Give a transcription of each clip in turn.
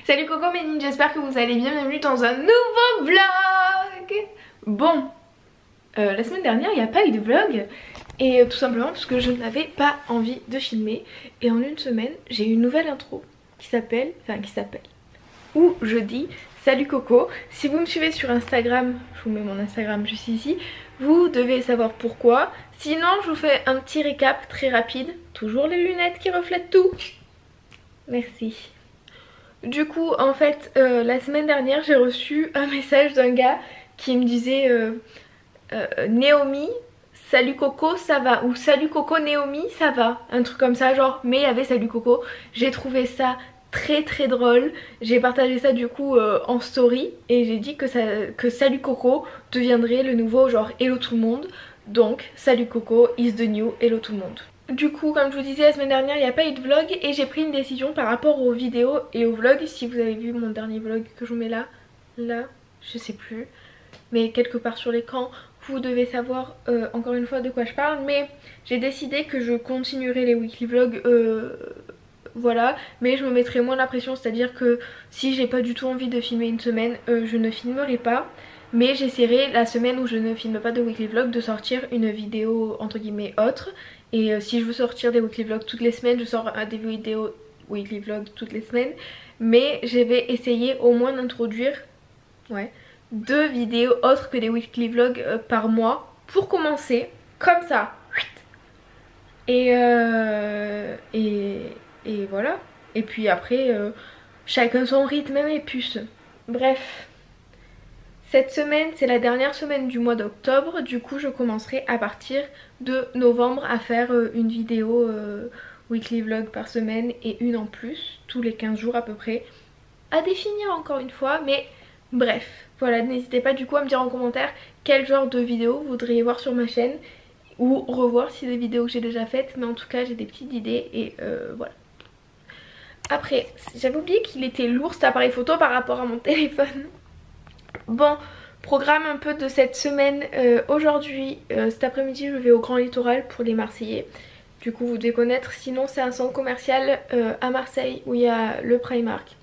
Salut Coco Ménine, j'espère que vous allez bien, bienvenue dans un nouveau vlog. Bon, la semaine dernière il n'y a pas eu de vlog et tout simplement parce que je n'avais pas envie de filmer. Et en une semaine j'ai eu une nouvelle intro où je dis salut Coco. Si vous me suivez sur Instagram, je vous mets mon Instagram juste ici, vous devez savoir pourquoi. Sinon je vous fais un petit récap très rapide. Toujours les lunettes qui reflètent tout. Merci. Du coup en fait la semaine dernière j'ai reçu un message d'un gars qui me disait Naomi, salut Coco ça va, ou salut Coco Naomi ça va, un truc comme ça genre, mais il y avait salut Coco. J'ai trouvé ça très drôle, j'ai partagé ça du coup en story et j'ai dit que salut Coco deviendrait le nouveau genre hello tout le monde. Donc salut Coco is the new hello tout le monde. Du coup comme je vous disais la semaine dernière il n'y a pas eu de vlog et j'ai pris une décision par rapport aux vidéos et aux vlogs. Si vous avez vu mon dernier vlog que je vous mets là, je sais plus, mais quelque part sur l'écran, vous devez savoir encore une fois de quoi je parle. Mais j'ai décidé que je continuerai les weekly vlogs voilà, mais je me mettrai moins la pression, c'est à dire que si j'ai pas du tout envie de filmer une semaine, je ne filmerai pas. Mais j'essaierai la semaine où je ne filme pas de weekly vlog de sortir une vidéo entre guillemets autre. Et si je veux sortir des weekly vlogs toutes les semaines, je sors des vidéos weekly vlogs toutes les semaines. Mais je vais essayer au moins d'introduire 2 vidéos autres que des weekly vlogs par mois pour commencer comme ça. Et voilà. Et puis après chacun son rythme et mes puces. Bref. Cette semaine c'est la dernière semaine du mois d'octobre. Du coup je commencerai à partir de novembre à faire une vidéo weekly vlog par semaine et une en plus tous les 15 jours à peu près. À définir encore une fois, mais bref. Voilà, n'hésitez pas du coup à me dire en commentaire quel genre de vidéo vous voudriez voir sur ma chaîne ou revoir si c'est des vidéos que j'ai déjà faites. Mais en tout cas j'ai des petites idées et voilà. Après j'avais oublié qu'il était lourd cet appareil photo par rapport à mon téléphone. Bon, programme un peu de cette semaine. Aujourd'hui, cet après-midi je vais au Grand Littoral pour les Marseillais. Du coup vous devez connaître, sinon c'est un centre commercial à Marseille où il y a le Primark.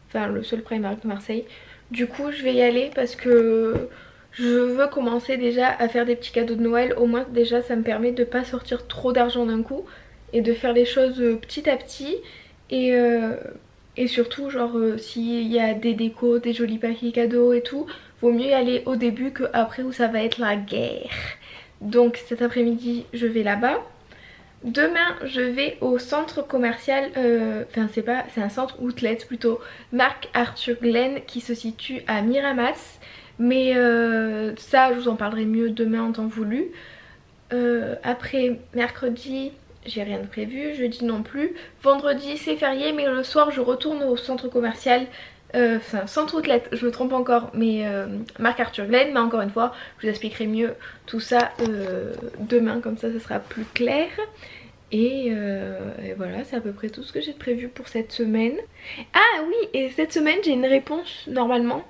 Enfin le seul Primark de Marseille. Du coup je vais y aller parce que je veux commencer déjà à faire des petits cadeaux de Noël. Au moins déjà ça me permet de pas sortir trop d'argent d'un coup et de faire les choses petit à petit. Et surtout genre s'il y a des décos, des jolis paquets cadeaux et tout, vaut mieux y aller au début qu'après où ça va être la guerre. Donc cet après-midi je vais là-bas. Demain je vais au centre commercial, c'est un centre outlet plutôt, Marc Arthur Glen qui se situe à Miramas. Mais ça je vous en parlerai mieux demain en temps voulu. Après mercredi j'ai rien de prévu, jeudi non plus. Vendredi c'est férié mais le soir je retourne au centre commercial, centre outlet, je me trompe encore, mais Marc Arthur Glen. Mais encore une fois je vous expliquerai mieux tout ça demain, comme ça sera plus clair. Et voilà, c'est à peu près tout ce que j'ai prévu pour cette semaine. Ah oui, et cette semaine j'ai une réponse normalement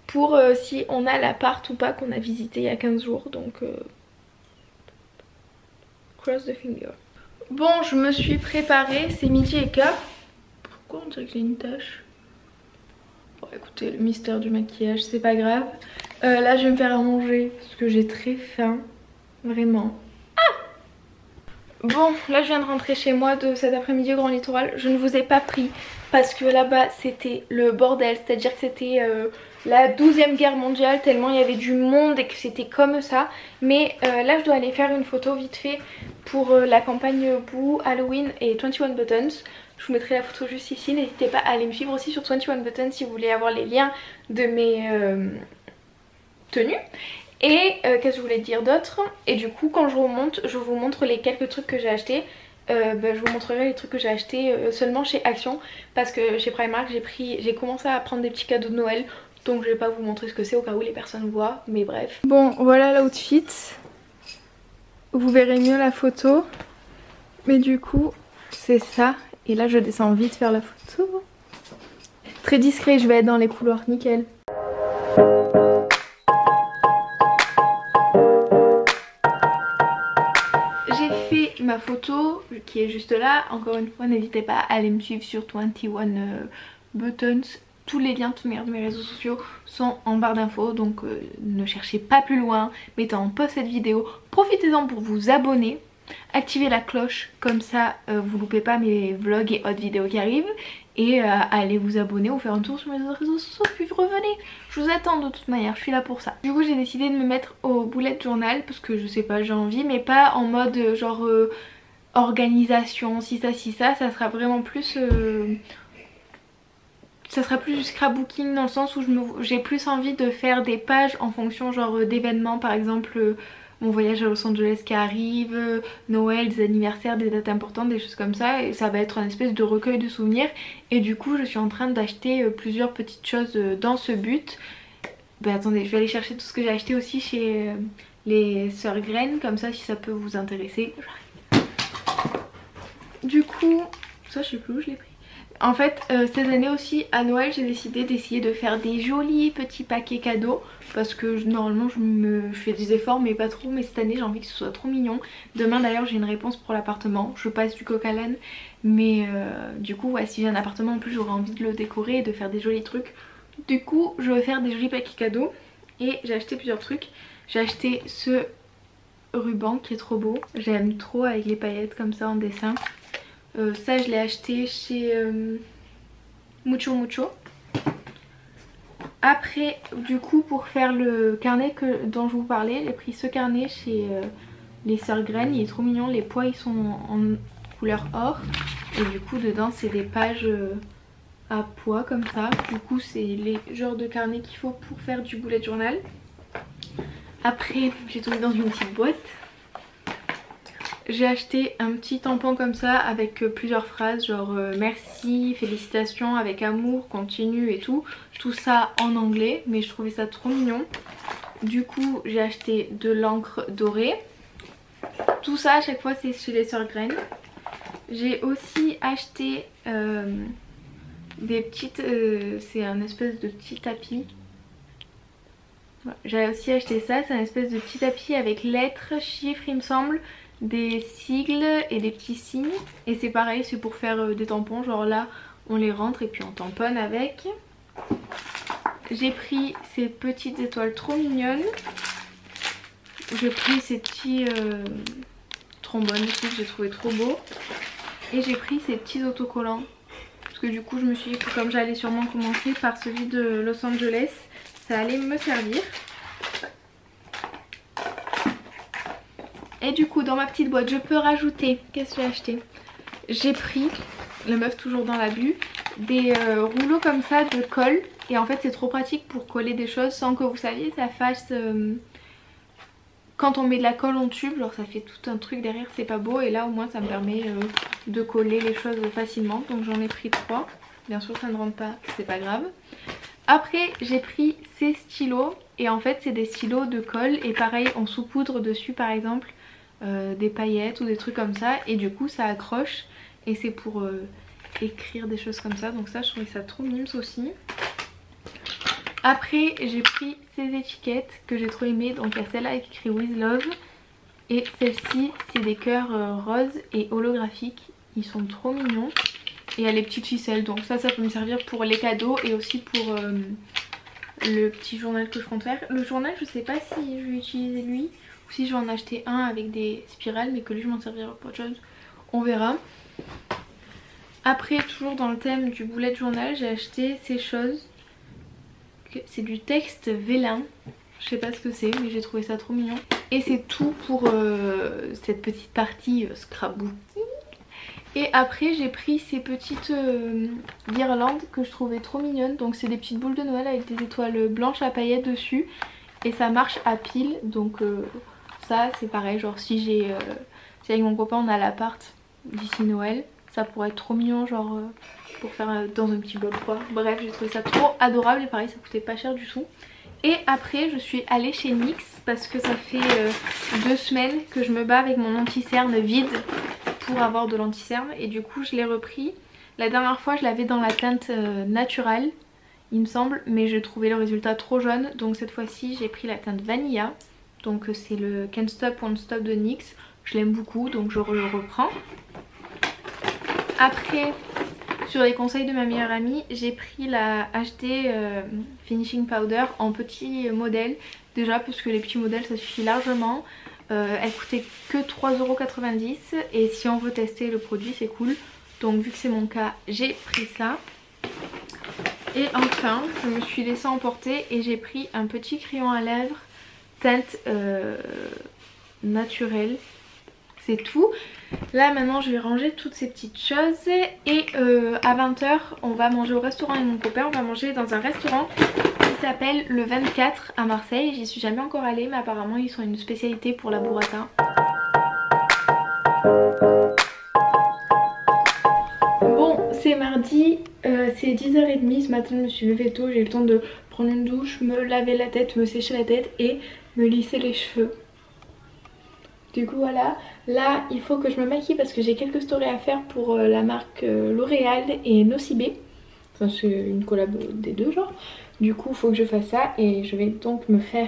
pour si on a l'appart ou pas qu'on a visité il y a 15 jours. Donc cross the finger. Bon, je me suis préparée, c'est midi et quart. Pourquoi on dirait que j'ai une tache? Bon écoutez, le mystère du maquillage, c'est pas grave. Là je vais me faire à manger parce que j'ai très faim, vraiment. Bon, là je viens de rentrer chez moi de cet après-midi au Grand Littoral. Je ne vous ai pas pris parce que là-bas c'était le bordel. C'est-à-dire que c'était la 12e guerre mondiale tellement il y avait du monde et que c'était comme ça. Mais là je dois aller faire une photo vite fait pour la campagne Boo, Halloween et 21 Buttons. Je vous mettrai la photo juste ici. N'hésitez pas à aller me suivre aussi sur 21 Buttons si vous voulez avoir les liens de mes tenues. Et qu'est-ce que je voulais dire d'autre? Et du coup quand je remonte je vous montre les quelques trucs que j'ai achetés. Je vous montrerai les trucs que j'ai achetés seulement chez Action, parce que chez Primark j'ai commencé à prendre des petits cadeaux de Noël. Donc je vais pas vous montrer ce que c'est au cas où les personnes voient, mais bref. Bon voilà l'outfit. Vous verrez mieux la photo. Mais du coup c'est ça. Et là je descends vite faire la photo. Très discret, je vais être dans les couloirs, nickel. Ma photo qui est juste là. Encore une fois n'hésitez pas à aller me suivre sur 21 Buttons. Tous les liens de mes réseaux sociaux sont en barre d'infos, donc ne cherchez pas plus loin. Mettez en pause cette vidéo, profitez-en pour vous abonner. Activez la cloche, comme ça vous loupez pas mes vlogs et autres vidéos qui arrivent. Et allez vous abonner ou faire un tour sur mes autres réseaux sociaux, puis revenez. Je vous attends de toute manière, je suis là pour ça. Du coup j'ai décidé de me mettre au bullet journal parce que je sais pas, j'ai envie, mais pas en mode genre organisation, si ça, ça sera vraiment plus... ça sera plus du scrapbooking dans le sens où j'ai plus envie de faire des pages en fonction genre d'événements, par exemple mon voyage à Los Angeles qui arrive, Noël, des anniversaires, des dates importantes, des choses comme ça, et ça va être un espèce de recueil de souvenirs. Et du coup je suis en train d'acheter plusieurs petites choses dans ce but. Bah attendez, je vais aller chercher tout ce que j'ai acheté aussi chez les sœurs Graines, comme ça si ça peut vous intéresser. Du coup, ça je sais plus où je l'ai pris. En fait cette année aussi à Noël j'ai décidé d'essayer de faire des jolis petits paquets cadeaux. Parce que normalement je fais des efforts mais pas trop. Mais cette année j'ai envie que ce soit trop mignon. Demain d'ailleurs j'ai une réponse pour l'appartement. Je passe du coq à l'âne. Mais du coup ouais, si j'ai un appartement en plus j'aurais envie de le décorer et de faire des jolis trucs. Du coup je vais faire des jolis paquets cadeaux. Et j'ai acheté plusieurs trucs. J'ai acheté ce ruban qui est trop beau. J'aime trop avec les paillettes comme ça en dessin. Ça je l'ai acheté chez Mucho Mucho. Après du coup pour faire le carnet dont je vous parlais, j'ai pris ce carnet chez les sœurs Graines. Il est trop mignon, les poids ils sont en couleur or. Et du coup dedans c'est des pages à poids comme ça. Du coup c'est les genres de carnets qu'il faut pour faire du bullet journal. Après j'ai trouvé dans une petite boîte. J'ai acheté un petit tampon comme ça avec plusieurs phrases genre merci, félicitations, avec amour, continue et tout. Tout ça en anglais mais je trouvais ça trop mignon. Du coup j'ai acheté de l'encre dorée. Tout ça à chaque fois c'est chez les sœurs Graines. J'ai aussi acheté des petites... c'est un espèce de petit tapis. J'ai aussi acheté ça, c'est un espèce de petit tapis avec lettres, chiffres il me semble, des sigles et des petits signes. Et c'est pareil, c'est pour faire des tampons, genre là on les rentre et puis on tamponne avec. J'ai pris ces petites étoiles trop mignonnes. J'ai pris ces petits trombones aussi que j'ai trouvé trop beaux. Et j'ai pris ces petits autocollants parce que du coup je me suis dit que comme j'allais sûrement commencer par celui de Los Angeles, ça allait me servir. Et du coup dans ma petite boîte je peux rajouter, qu'est-ce que j'ai acheté? J'ai pris, la meuf toujours dans l'abus, des rouleaux comme ça de colle. Et en fait c'est trop pratique pour coller des choses sans que vous saviez ça fasse... quand on met de la colle en tube, genre ça fait tout un truc derrière, c'est pas beau. Et là au moins ça me permet de coller les choses facilement. Donc j'en ai pris 3. Bien sûr ça ne rentre pas, c'est pas grave. Après j'ai pris ces stylos. Et en fait c'est des stylos de colle. Et pareil on saupoudre dessus par exemple des paillettes ou des trucs comme ça. Et du coup ça accroche. Et c'est pour écrire des choses comme ça. Donc ça je trouvais ça trop mimes aussi. Après j'ai pris ces étiquettes que j'ai trop aimées. Donc il y a celle-là avec écrit With Love. Et celle-ci c'est des cœurs roses et holographiques. Ils sont trop mignons. Et il y a les petites ficelles. Donc ça peut me servir pour les cadeaux. Et aussi pour le petit journal que je compte faire. Le journal je sais pas si je vais utiliser lui. Ou si je vais en acheter un avec des spirales. Mais que lui je m'en servirai pour autre chose. On verra. Après toujours dans le thème du bullet journal j'ai acheté ces choses. C'est du texte vélin, je sais pas ce que c'est mais j'ai trouvé ça trop mignon. Et c'est tout pour cette petite partie scrapbooking. Et après j'ai pris ces petites guirlandes que je trouvais trop mignonnes. Donc c'est des petites boules de Noël avec des étoiles blanches à paillettes dessus. Et ça marche à pile. Donc ça c'est pareil, genre si avec mon copain on a l'appart d'ici Noël, ça pourrait être trop mignon genre... pour faire dans un petit bol quoi. Bref j'ai trouvé ça trop adorable et pareil ça coûtait pas cher du tout. Et après je suis allée chez NYX parce que ça fait 2 semaines que je me bats avec mon anti-cerne vide pour avoir de l'anti-cerne. Et du coup je l'ai repris. La dernière fois je l'avais dans la teinte naturelle il me semble, mais j'ai trouvé le résultat trop jaune. Donc cette fois-ci j'ai pris la teinte Vanilla. Donc c'est le Can't Stop Won't Stop de NYX. Je l'aime beaucoup donc je le reprends. Après sur les conseils de ma meilleure amie, j'ai pris la HD Finishing Powder en petit modèle. Déjà parce que les petits modèles ça suffit largement. Elle coûtait que 3,90 € et si on veut tester le produit c'est cool. Donc vu que c'est mon cas, j'ai pris ça. Et enfin, je me suis laissée emporter et j'ai pris un petit crayon à lèvres teinte naturelle. C'est tout. Là maintenant je vais ranger toutes ces petites choses et à 20 h on va manger au restaurant avec mon copain. On va manger dans un restaurant qui s'appelle le 24 à Marseille. J'y suis jamais encore allée mais apparemment ils sont une spécialité pour la burrata. Bon, c'est mardi, c'est 10 h 30. Ce matin je me suis levée tôt, j'ai eu le temps de prendre une douche, me laver la tête, me sécher la tête et me lisser les cheveux. Du coup voilà, là il faut que je me maquille parce que j'ai quelques stories à faire pour la marque L'Oréal et Nocibé. Enfin c'est une collab des deux genre. Du coup il faut que je fasse ça et je vais donc me faire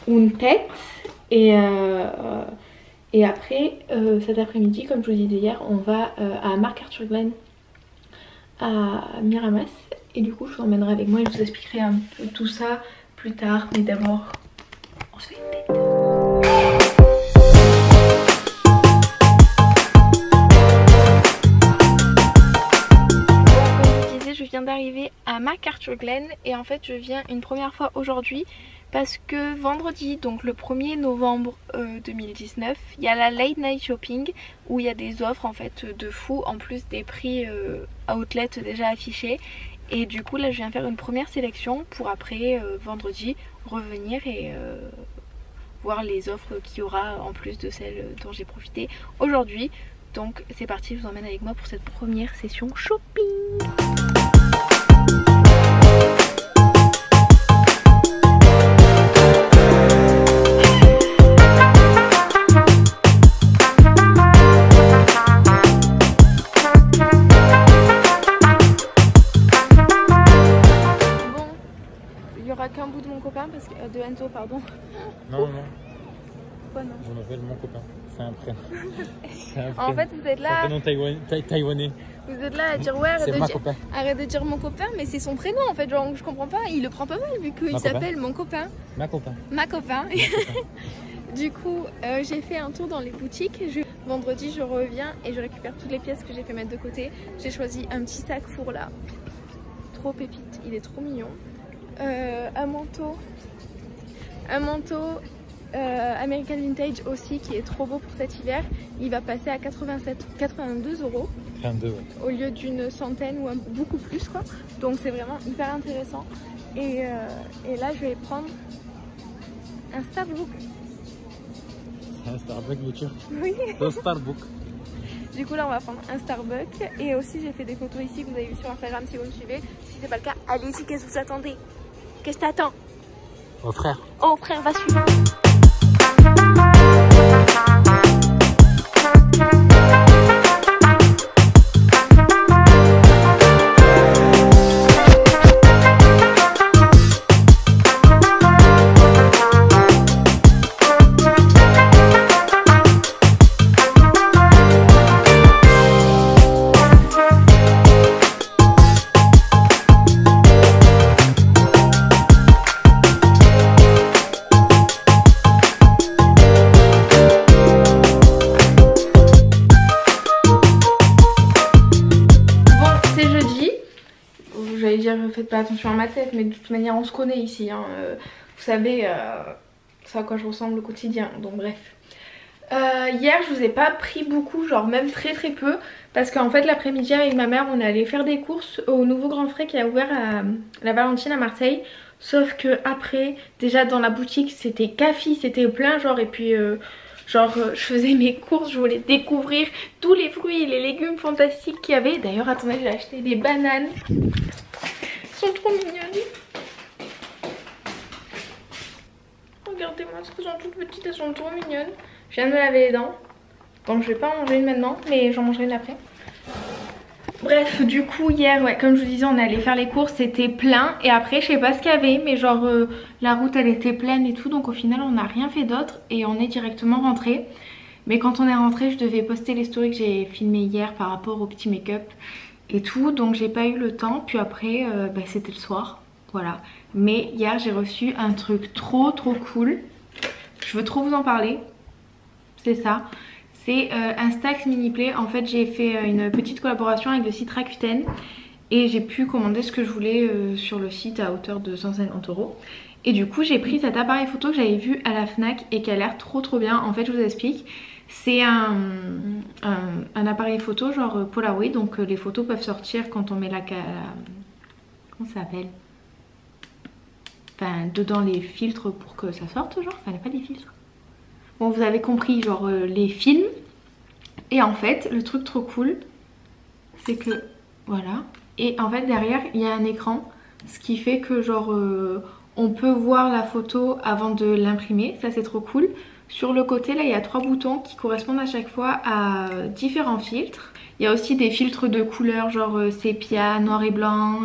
une tête. Et après cet après-midi, comme je vous disais hier, on va à Marc-Arthur-Glen à Miramas. Et du coup je vous emmènerai avec moi et je vous expliquerai un peu tout ça plus tard. Mais d'abord on se fait une tête. Je viens d'arriver à Marc-Arthur-Glen et en fait je viens une première fois aujourd'hui parce que vendredi, donc le 1er novembre 2019, il y a la Late Night Shopping où il y a des offres en fait de fou en plus des prix outlet déjà affichés. Et du coup là je viens faire une première sélection pour après vendredi revenir et voir les offres qu'il y aura en plus de celles dont j'ai profité aujourd'hui. Donc c'est parti, je vous emmène avec moi pour cette première session shopping. Qu'un bout de mon copain parce que de Enzo pardon. Non. Quoi non? Je m'appelle mon copain. C'est un prénom. En fait vous êtes là. C'est un prénom taïwanais. Vous êtes là à dire ouais arrête de dire mon copain mais c'est son prénom en fait genre je comprends pas. Il le prend pas mal vu qu'il s'appelle mon copain. Ma copain. Du coup j'ai fait un tour dans les boutiques. Vendredi je reviens et je récupère toutes les pièces que j'ai fait mettre de côté. J'ai choisi un petit sac four là. Trop pépite, il est trop mignon. Un manteau American Vintage aussi qui est trop beau pour cet hiver. Il va passer à 82 €. 22 ouais. Au lieu d'une centaine ou beaucoup plus quoi. Donc c'est vraiment hyper intéressant. Et là je vais prendre un Starbucks. C'est un Starbucks le turc. Oui. Un Starbucks. Du coup là on va prendre un Starbucks. Et aussi j'ai fait des photos ici que vous avez vu sur Instagram si vous me suivez. Si c'est pas le cas, allez-y, qu'est-ce que vous attendez? Qu'est-ce que t'attends? Oh frère. Oh frère, va suivre. Faites pas attention à ma tête mais de toute manière on se connaît ici hein. Vous savez c'est à quoi je ressemble au quotidien donc bref. Hier je vous ai pas pris beaucoup, genre même très peu parce qu'en fait l'après-midi avec ma mère on est allé faire des courses au nouveau Grand Frais qui a ouvert à la Valentine à Marseille. Sauf que après déjà dans la boutique c'était café, c'était plein genre et puis genre je faisais mes courses, je voulais découvrir tous les fruits et les légumes fantastiques qu'il y avait. D'ailleurs attendez, j'ai acheté des bananes. Elles sont trop mignonnes. Regardez-moi, parce qu'elles sont toutes petites, elles sont trop mignonnes. Je viens de me laver les dents. Donc je vais pas en manger une maintenant, mais j'en mangerai une après. Bref, du coup hier, ouais, comme je vous disais, on est allé faire les courses, c'était plein. Et après, je sais pas ce qu'il y avait, mais genre la route elle était pleine et tout. Donc au final, on n'a rien fait d'autre et on est directement rentré. Mais quand on est rentré, je devais poster les stories que j'ai filmées hier par rapport au petit make-up. et tout, donc j'ai pas eu le temps. Puis après c'était le soir, voilà. Mais hier j'ai reçu un truc trop cool, je veux trop vous en parler. C'est ça, c'est un Stax Mini Play. En fait j'ai fait une petite collaboration avec le site Rakuten et j'ai pu commander ce que je voulais sur le site à hauteur de 150 €. Et du coup j'ai pris cet appareil photo que j'avais vu à la Fnac et qui a l'air trop bien. En fait je vous explique, c'est un appareil photo genre Polaroid, donc les photos peuvent sortir quand on met comment ça s'appelle, enfin dedans les filtres pour que ça sorte, genre, enfin pas des filtres. Bon vous avez compris, genre les films. Et en fait le truc trop cool c'est que voilà, et en fait derrière il y a un écran, ce qui fait que genre on peut voir la photo avant de l'imprimer, ça c'est trop cool. Sur le côté là il y a 3 boutons qui correspondent à chaque fois à différents filtres. Il y a aussi des filtres de couleurs genre sépia, noir et blanc,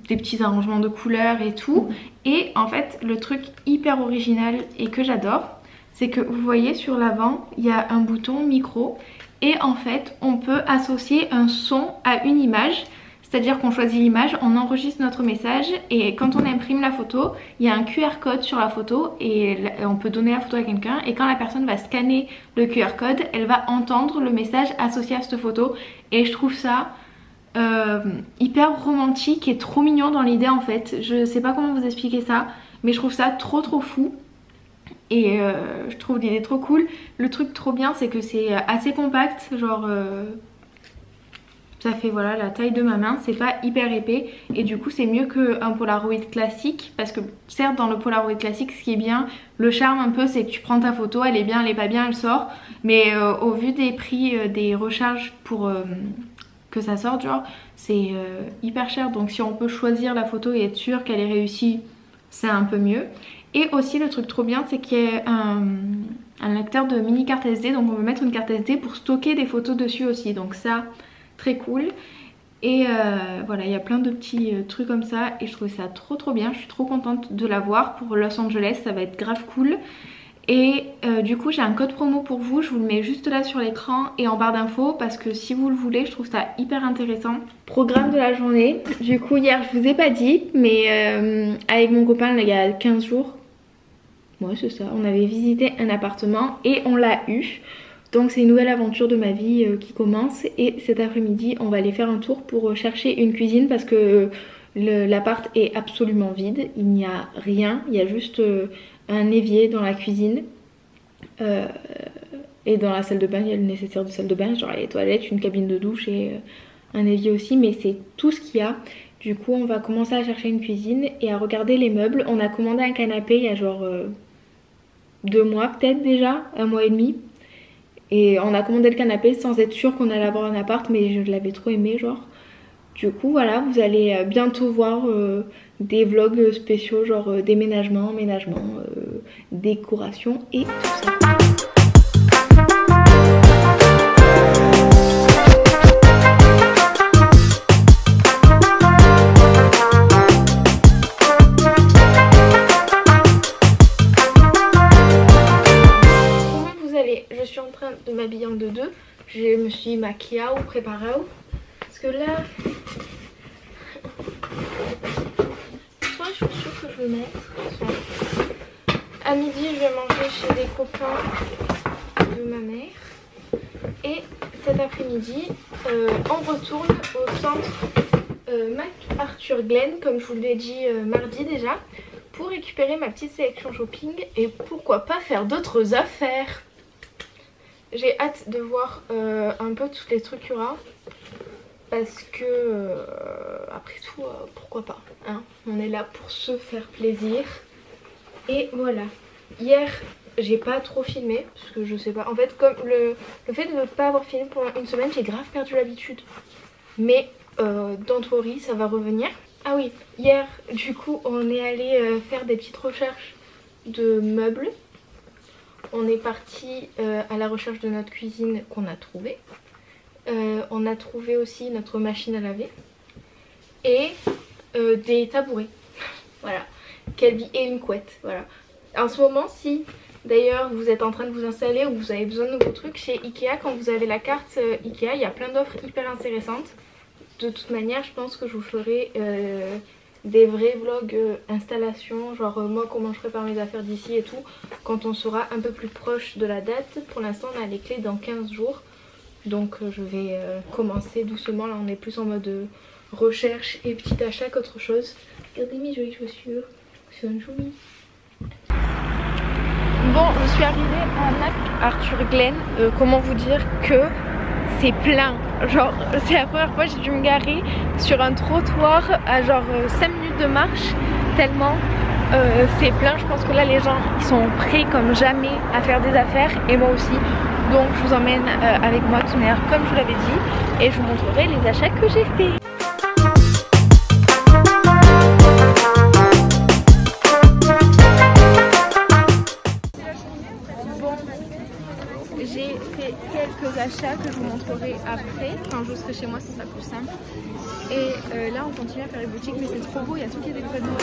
des petits arrangements de couleurs et tout. Et en fait le truc hyper original et que j'adore, c'est que vous voyez sur l'avant il y a un bouton micro et en fait on peut associer un son à une image. C'est-à-dire qu'on choisit l'image, on enregistre notre message et quand on imprime la photo, il y a un QR code sur la photo et on peut donner la photo à quelqu'un et quand la personne va scanner le QR code, elle va entendre le message associé à cette photo. Et je trouve ça hyper romantique et trop mignon dans l'idée en fait. Je sais pas comment vous expliquer ça, mais je trouve ça trop fou. Et je trouve l'idée trop cool. Le truc trop bien c'est que c'est assez compact, genre... ça fait voilà la taille de ma main, c'est pas hyper épais et du coup c'est mieux qu'un Polaroid classique, parce que certes dans le Polaroid classique ce qui est bien, le charme un peu c'est que tu prends ta photo, elle est bien, elle est pas bien, elle sort, mais au vu des prix des recharges pour que ça sorte, genre c'est hyper cher, donc si on peut choisir la photo et être sûr qu'elle est réussie, c'est un peu mieux. Et aussi le truc trop bien c'est qu'il y a un lecteur de mini carte SD, donc on peut mettre une carte SD pour stocker des photos dessus aussi, donc ça très cool. Et voilà, il y a plein de petits trucs comme ça et je trouve ça trop bien. Je suis trop contente de l'avoir pour Los Angeles, ça va être grave cool. Et du coup j'ai un code promo pour vous, je vous le mets juste là sur l'écran et en barre d'infos parce que si vous le voulez, je trouve ça hyper intéressant. Programme de la journée, du coup hier je vous ai pas dit, mais avec mon copain il y a 15 jours, ouais c'est ça, on avait visité un appartement et on l'a eu. Donc c'est une nouvelle aventure de ma vie qui commence et cet après-midi on va aller faire un tour pour chercher une cuisine parce que l'appart est absolument vide, il n'y a rien, il y a juste un évier dans la cuisine et dans la salle de bain il y a le nécessaire de salle de bain, genre les toilettes, une cabine de douche et un évier aussi, mais c'est tout ce qu'il y a. Du coup on va commencer à chercher une cuisine et à regarder les meubles. On a commandé un canapé il y a genre 2 mois peut-être déjà, 1 mois et demi. Et on a commandé le canapé sans être sûr qu'on allait avoir un appart, mais je l'avais trop aimé genre. Du coup voilà, vous allez bientôt voir des vlogs spéciaux genre déménagement, emménagement, décoration et tout ça. Je suis en train de m'habiller en deux. Je me suis maquillée ou préparée parce que là soit les chaussures que je veux mettre, soit à midi je vais manger chez des copains de ma mère et cet après-midi on retourne au centre MacArthur Glen comme je vous l'ai dit mardi déjà pour récupérer ma petite sélection shopping et pourquoi pas faire d'autres affaires. J'ai hâte de voir un peu tous les trucs qu'il y aura parce que après tout pourquoi pas hein, on est là pour se faire plaisir. Et voilà, hier j'ai pas trop filmé parce que je sais pas, en fait comme le fait de ne pas avoir filmé pendant une semaine, j'ai grave perdu l'habitude, mais don't worry, ça va revenir. Ah oui, hier du coup on est allé faire des petites recherches de meubles. On est parti à la recherche de notre cuisine qu'on a trouvée. On a trouvé aussi notre machine à laver et des tabourets. Voilà, et une couette. Voilà. En ce moment, si D'ailleurs, vous êtes en train de vous installer ou vous avez besoin de nouveaux trucs chez Ikea, quand vous avez la carte Ikea, il y a plein d'offres hyper intéressantes. De toute manière, je pense que je vous ferai des vrais vlogs installation, genre moi comment je prépare mes affaires d'ici et tout, quand on sera un peu plus proche de la date. Pour l'instant, on a les clés dans 15 jours. Donc je vais commencer doucement. Là, on est plus en mode recherche et petit achat qu'autre chose. Regardez mes jolies chaussures, c'est un joli. Bon, je suis arrivée à Mac Arthur Glen. Comment vous dire que c'est plein. Genre, c'est la première fois que j'ai dû me garer sur un trottoir à genre 5 minutes de marche. Tellement c'est plein. Je pense que là, les gens, ils sont prêts comme jamais à faire des affaires. Et moi aussi. Donc, je vous emmène avec moi de toute manière, comme je vous l'avais dit. Et je vous montrerai les achats que j'ai faits. J'ai fait quelques achats que je vous montrerai après. Quand je serai chez moi, ce sera plus simple. Et là, on continue à faire les boutiques, mais c'est trop beau. Il y a tout qui est décoré de Noël.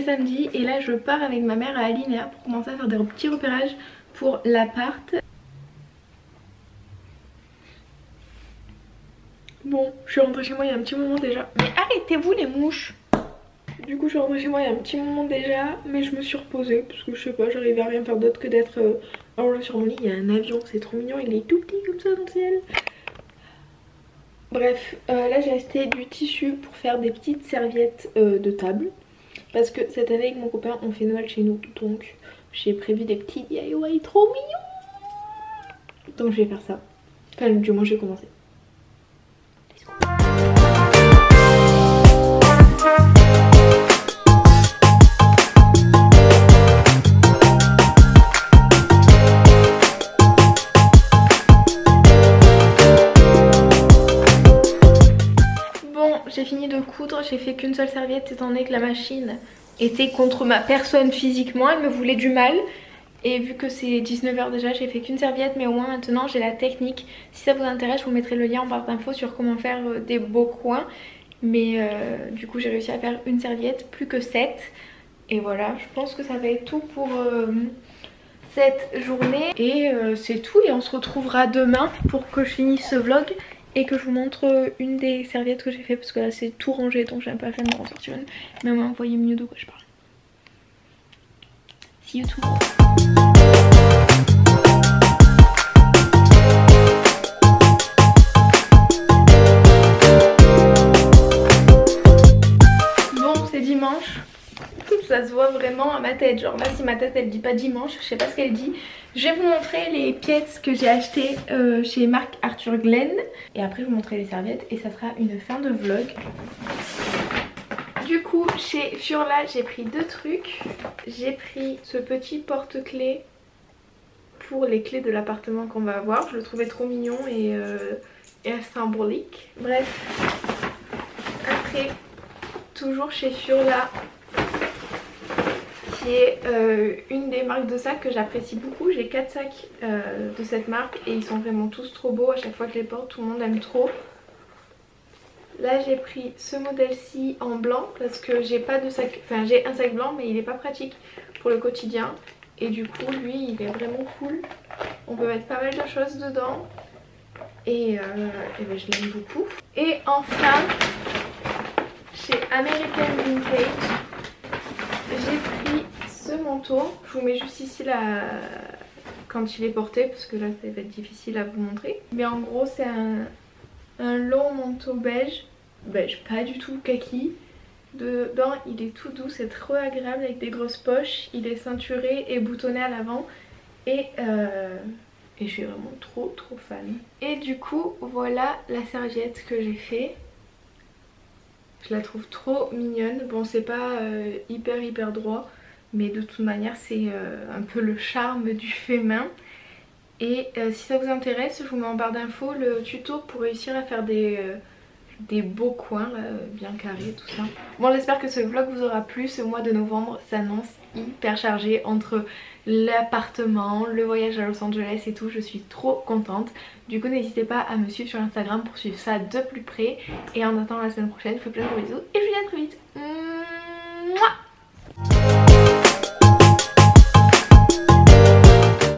Samedi et là je pars avec ma mère à Alinea pour commencer à faire des petits repérages pour l'appart. Bon, je suis rentrée chez moi il y a un petit moment déjà. Mais arrêtez-vous les mouches! Du coup je suis rentrée chez moi il y a un petit moment déjà, mais je me suis reposée parce que je sais pas, j'arrivais à rien faire d'autre que d'être allongée sur mon lit. Il y a un avion, c'est trop mignon, il est tout petit comme ça dans le ciel. Bref, là j'ai acheté du tissu pour faire des petites serviettes de table. Parce que cette année avec mon copain on fait Noël chez nous, donc j'ai prévu des petits DIY trop mignons. Donc je vais faire ça. Enfin du moins je vais commencer. J'ai fini de coudre, j'ai fait qu'une seule serviette étant donné que la machine était contre ma personne physiquement, elle me voulait du mal. Et vu que c'est 19 h déjà, j'ai fait qu'une serviette, mais au moins maintenant j'ai la technique. Si ça vous intéresse, je vous mettrai le lien en barre d'infos sur comment faire des beaux coins. Mais du coup j'ai réussi à faire une serviette, plus que 7. Et voilà, je pense que ça va être tout pour cette journée. Et c'est tout, et on se retrouvera demain pour que je finisse ce vlog. Et que je vous montre une des serviettes que j'ai fait parce que là c'est tout rangé donc j'ai un peu la flemme de en sortir une. Mais au moins vous voyez mieux de quoi je parle. See you tomorrow. Bon, c'est dimanche. Ça se voit vraiment à ma tête. Genre là si ma tête elle dit pas dimanche, je sais pas ce qu'elle dit. Je vais vous montrer les pièces que j'ai achetées chez Mac Arthur Glen. Et après je vous montrerai les serviettes et ça sera une fin de vlog. Du coup chez Furla j'ai pris deux trucs. J'ai pris ce petit porte-clés pour les clés de l'appartement qu'on va avoir. Je le trouvais trop mignon et symbolique. Bref. Après, toujours chez Furla, qui est une des marques de sacs que j'apprécie beaucoup. J'ai 4 sacs de cette marque et ils sont vraiment tous trop beaux. À chaque fois que je les porte, tout le monde aime trop. Là j'ai pris ce modèle-ci en blanc parce que j'ai pas de sac, enfin j'ai un sac blanc mais il est pas pratique pour le quotidien. Et du coup lui il est vraiment cool. On peut mettre pas mal de choses dedans. Et ben, je l'aime beaucoup. Et enfin, chez American Vintage, j'ai pris ce manteau. Je vous mets juste ici là quand il est porté parce que là ça va être difficile à vous montrer. Mais en gros c'est un long manteau beige, pas du tout kaki. Dedans il est tout doux, c'est trop agréable avec des grosses poches. Il est ceinturé et boutonné à l'avant. Et je suis vraiment trop fan. Et du coup voilà la serviette que j'ai fait. Je la trouve trop mignonne. Bon c'est pas hyper droit, mais de toute manière c'est un peu le charme du fait main. Et si ça vous intéresse, je vous mets en barre d'infos le tuto pour réussir à faire des des beaux coins là, bien carrés, tout ça. Bon, j'espère que ce vlog vous aura plu. Ce mois de novembre s'annonce hyper chargé entre l'appartement, le voyage à Los Angeles et tout. Je suis trop contente. Du coup, n'hésitez pas à me suivre sur Instagram pour suivre ça de plus près. Et en attendant la semaine prochaine, je vous fais plein de gros bisous et je vous dis à très vite.